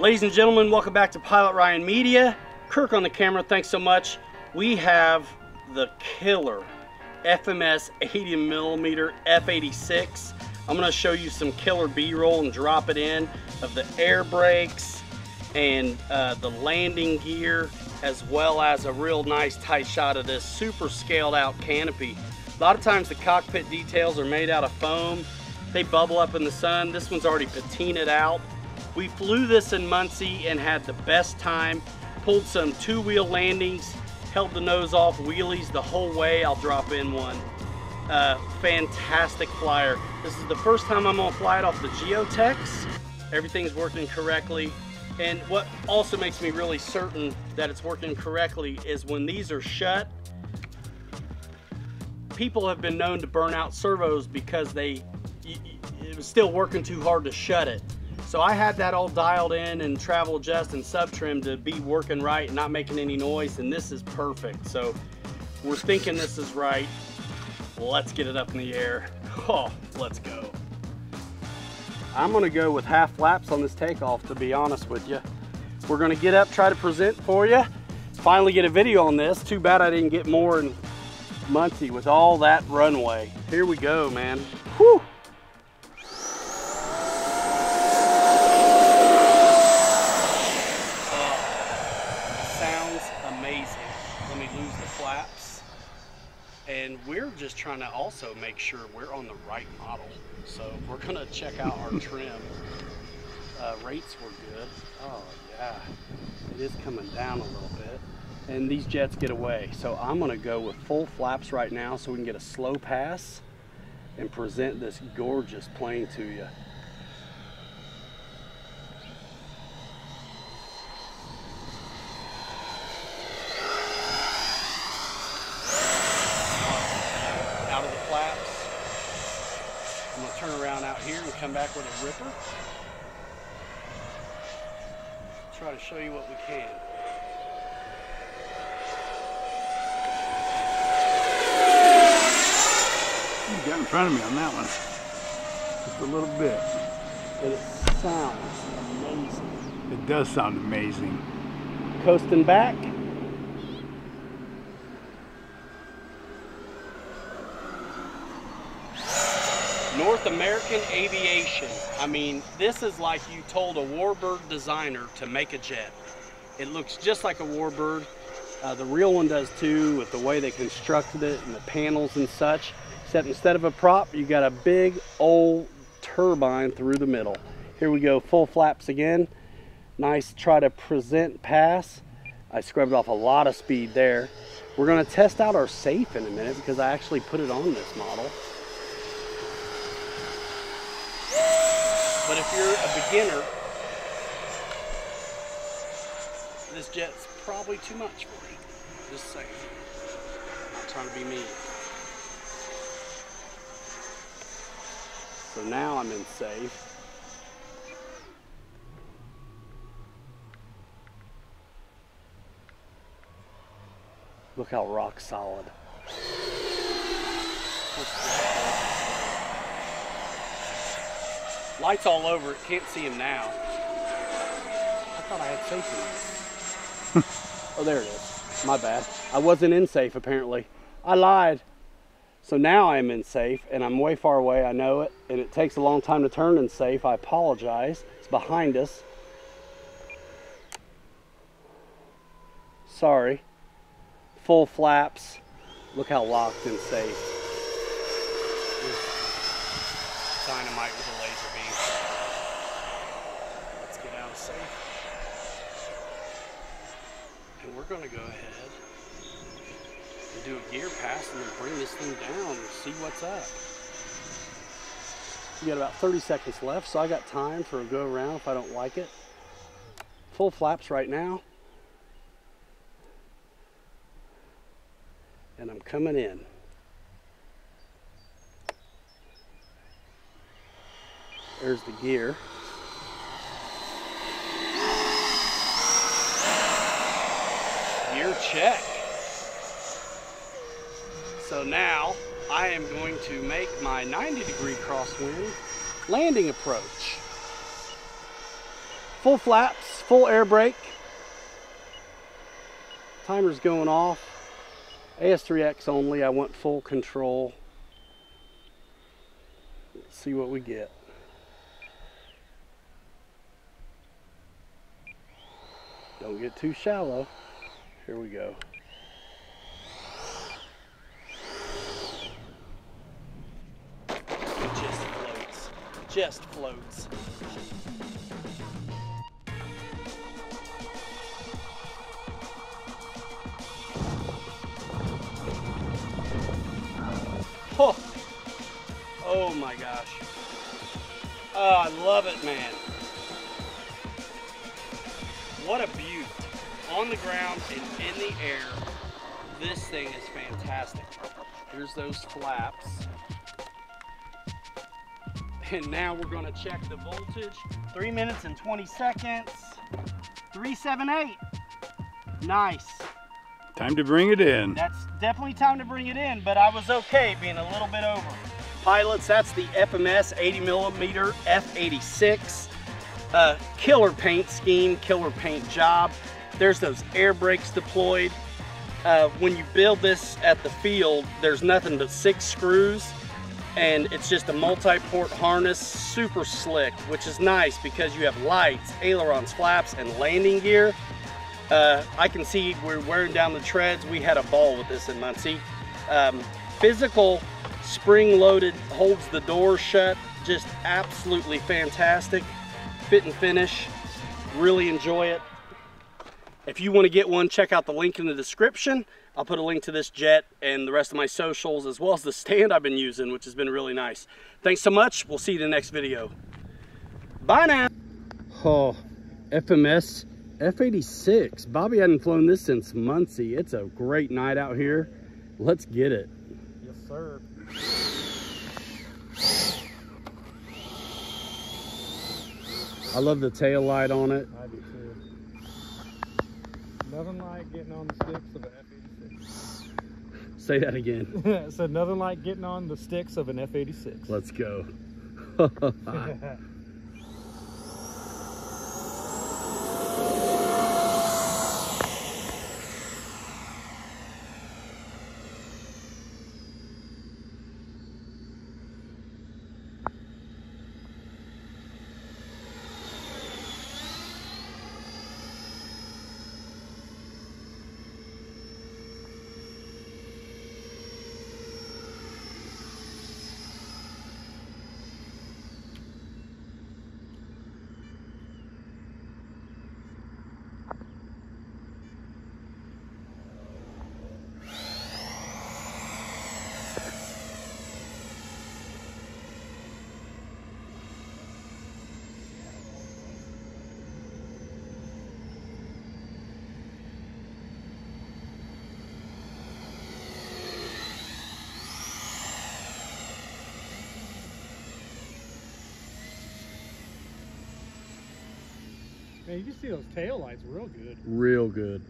Ladies and gentlemen, welcome back to Pilot Ryan Media. Kirk on the camera, thanks so much. We have the killer FMS 80mm F86. I'm going to show you some killer B-roll and drop it in of the air brakes and the landing gear, as well as a real nice tight shot of this super scaled out canopy. A lot of times the cockpit details are made out of foam. They bubble up in the sun. This one's already patinaed out. We flew this in Muncie and had the best time. Pulled some two-wheel landings, held the nose off wheelies the whole way. I'll drop in one. Fantastic flyer. This is the first time I'm gonna fly it off the Geotex. Everything's working correctly. And what also makes me really certain that it's working correctly is when these are shut, people have been known to burn out servos because it was still working too hard to shut it. So I had that all dialed in and travel adjust and sub trim to be working right and not making any noise, and this is perfect. So we're thinking this is right. Let's get it up in the air. Oh, let's go. I'm gonna go with half flaps on this takeoff, to be honest with you. We're gonna get up, try to present for you. Finally get a video on this. Too bad I didn't get more in Muncie with all that runway. Here we go, man. Whew. And we're just trying to also make sure we're on the right model. So we're gonna check out our trim. Rates were good. Oh yeah, it is coming down a little bit. And these jets get away. So I'm gonna go with full flaps right now so we can get a slow pass and present this gorgeous plane to you. Out of the flaps. I'm going to turn around out here and come back with a ripper. Try to show you what we can. You got in front of me on that one. Just a little bit. And it sounds amazing. It does sound amazing. Coasting back. North American Aviation. I mean, this is like you told a warbird designer to make a jet. It looks just like a warbird. The real one does too, with the way they constructed it and the panels and such. Except instead of a prop, you got a big old turbine through the middle. Here we go, full flaps again. Nice try to present pass. I scrubbed off a lot of speed there. We're gonna test out our safe in a minute because I actually put it on this model. But if you're a beginner, this jet's probably too much for you. Just saying. I'm not trying to be mean. So now I'm in safe. Look how rock solid. Lights all over it, can't see him now. I thought I had safe in this. Oh, there it is. My bad. I wasn't in safe apparently. I lied. So now I'm in safe and I'm way far away, I know it, and it takes a long time to turn in safe. I apologize. It's behind us. Sorry. Full flaps. Look how locked and safe. Dynamite with a laser beam. Let's get out of safe. And we're going to go ahead and do a gear pass and then bring this thing down and see what's up. We got about 30 seconds left, so I got time for a go around if I don't like it. Full flaps right now. And I'm coming in. There's the gear. Gear check. So now I am going to make my 90-degree crosswind landing approach. Full flaps. full air brake. Timer's going off. AS3X only, I want full control. Let's see what we get. Don't get too shallow. Here we go. It just floats. Just floats. Oh, oh my gosh. Oh, I love it, man. What a beaut. On the ground and in the air, this thing is fantastic. Here's those flaps. And now we're gonna check the voltage. 3 minutes and 20 seconds. 378. Nice. Time to bring it in. That's definitely time to bring it in, but I was okay being a little bit over. Pilots, that's the FMS 80mm F86. Killer paint scheme, killer paint job. There's those air brakes deployed. When you build this at the field, there's nothing but 6 screws, and it's just a multi-port harness, super slick, which is nice because you have lights, ailerons, flaps, and landing gear. I can see we're wearing down the treads. We had a ball with this in Muncie. Physical, spring-loaded, holds the door shut, just absolutely fantastic. Fit and finish, really enjoy it. If you want to get one, check out the link in the description. I'll put a link to this jet and the rest of my socials, as well as the stand I've been using, which has been really nice. Thanks so much. We'll see you in the next video. Bye now. Oh, FMS F86. Bobby hadn't flown this since Muncie. It's a great night out here. Let's get it. Yes, sir. I love the tail light on it. I do too. Nothing like getting on the sticks of an F86. Say that again. So nothing like getting on the sticks of an F86. Let's go. Man, you can see those tail lights real good. Real good.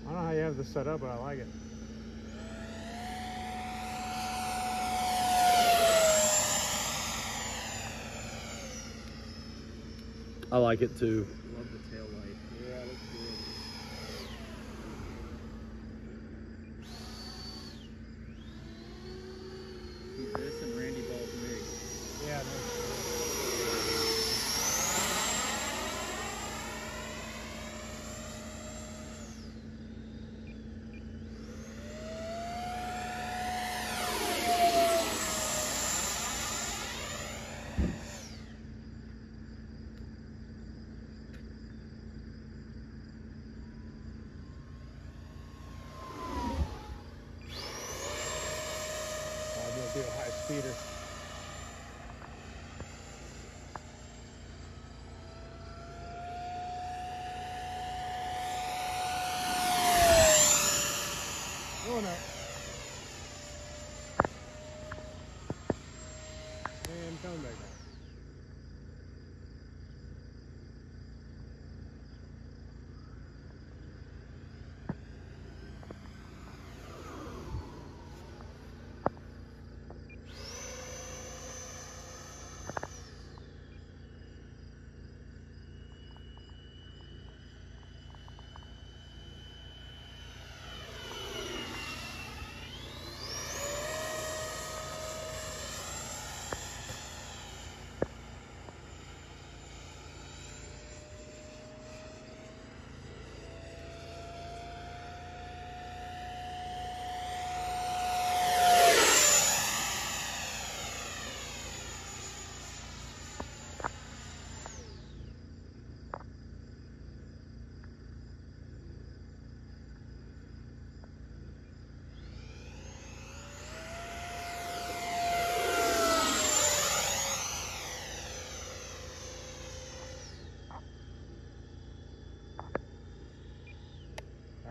I don't know how you have this set up, but I like it. I like it too. Love the tail light. Yeah, it looks good. He's this and Randy Ball's MiG. Yeah, no. Do a high speeder. Going up. And coming back down.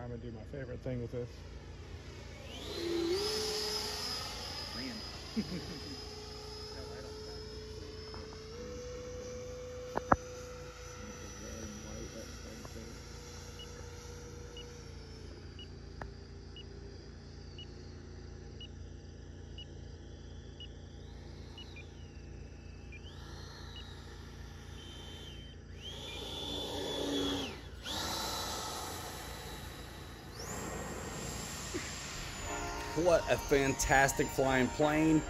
I'm gonna do my favorite thing with this. What a fantastic flying plane.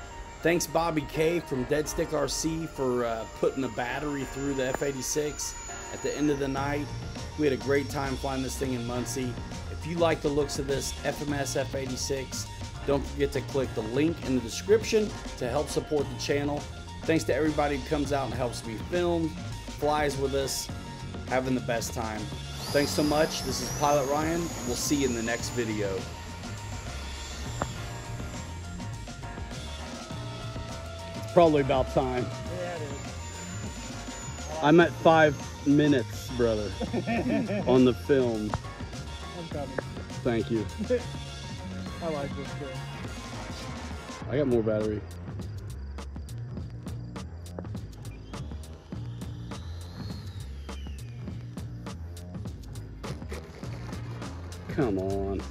Thanks Bobby K from Dead Stick RC for putting the battery through the F86 at the end of the night. We had a great time flying this thing in Muncie. If you like the looks of this FMS F86, don't forget to click the link in the description to help support the channel. Thanks to everybody who comes out and helps me film, flies with us, having the best time. Thanks so much. This is Pilot Ryan. We'll see you in the next video. Probably about time. Yeah, it is. I'm at 5 minutes, brother, on the film. I'm coming. Thank you. I like this too. I got more battery. Come on.